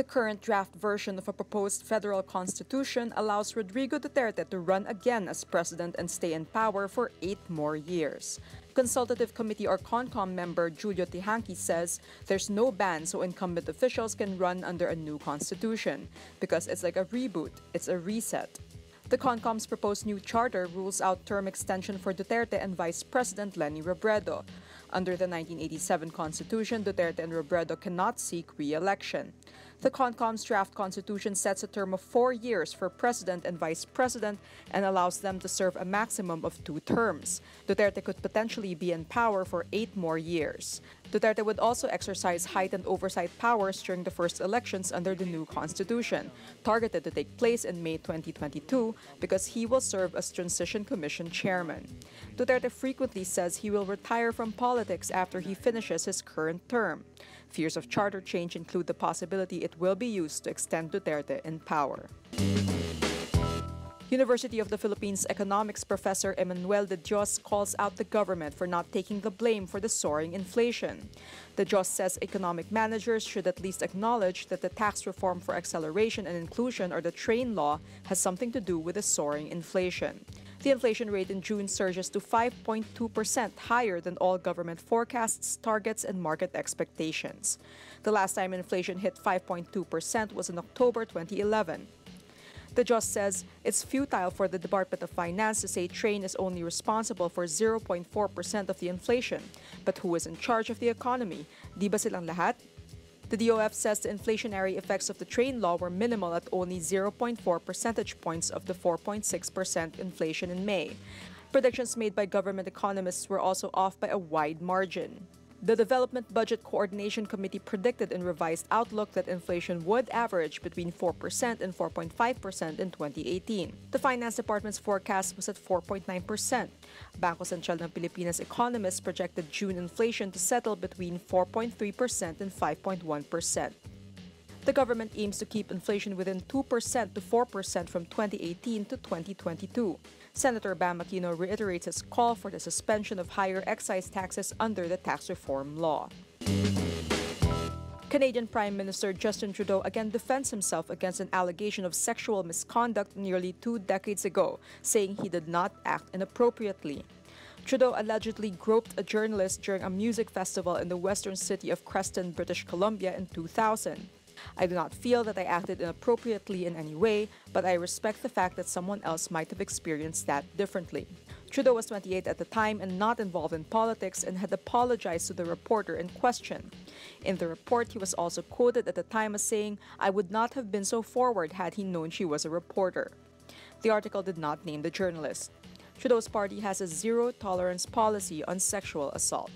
The current draft version of a proposed federal constitution allows Rodrigo Duterte to run again as president and stay in power for 8 more years. Consultative Committee or CONCOM member Julio Tihanki says there's no ban so incumbent officials can run under a new constitution because it's like a reboot, it's a reset. The CONCOM's proposed new charter rules out term extension for Duterte and Vice President Leni Robredo. Under the 1987 Constitution, Duterte and Robredo cannot seek re-election. The CONCOM's draft constitution sets a term of 4 years for President and Vice President and allows them to serve a maximum of 2 terms. Duterte could potentially be in power for 8 more years. Duterte would also exercise heightened oversight powers during the first elections under the new constitution, targeted to take place in May 2022 because he will serve as Transition Commission chairman. Duterte frequently says he will retire from politics after he finishes his current term. Fears of charter change include the possibility it will be used to extend Duterte in power. University of the Philippines economics professor Emmanuel de Dios calls out the government for not taking the blame for the soaring inflation. De Dios says economic managers should at least acknowledge that the tax reform for acceleration and inclusion or the TRAIN law has something to do with the soaring inflation. The inflation rate in June surges to 5.2%, higher than all government forecasts, targets, and market expectations. The last time inflation hit 5.2% was in October 2011. De Dios says it's futile for the Department of Finance to say TRAIN is only responsible for 0.4% of the inflation. But who is in charge of the economy? Di ba silang lahat? The DOF says the inflationary effects of the TRAIN law were minimal at only 0.4 percentage points of the 4.6% inflation in May. Predictions made by government economists were also off by a wide margin. The Development Budget Coordination Committee predicted in revised outlook that inflation would average between 4% and 4.5% in 2018. The Finance Department's forecast was at 4.9%. Bangko Sentral ng Pilipinas economists projected June inflation to settle between 4.3% and 5.1%. The government aims to keep inflation within 2% to 4% from 2018 to 2022. Senator Bam Aquino reiterates his call for the suspension of higher excise taxes under the tax reform law. Canadian Prime Minister Justin Trudeau again defends himself against an allegation of sexual misconduct nearly 2 decades ago, saying he did not act inappropriately. Trudeau allegedly groped a journalist during a music festival in the western city of CRESTON, British Columbia in 2000. I do not feel that I acted inappropriately in any way, but I respect the fact that someone else might have experienced that differently. Trudeau was 28 at the time and not involved in politics and had apologized to the reporter in question. In the report, he was also quoted at the time as saying, "I would not have been so forward had he known she was a reporter." The article did not name the journalist. Trudeau's party has a zero-tolerance policy on sexual assault.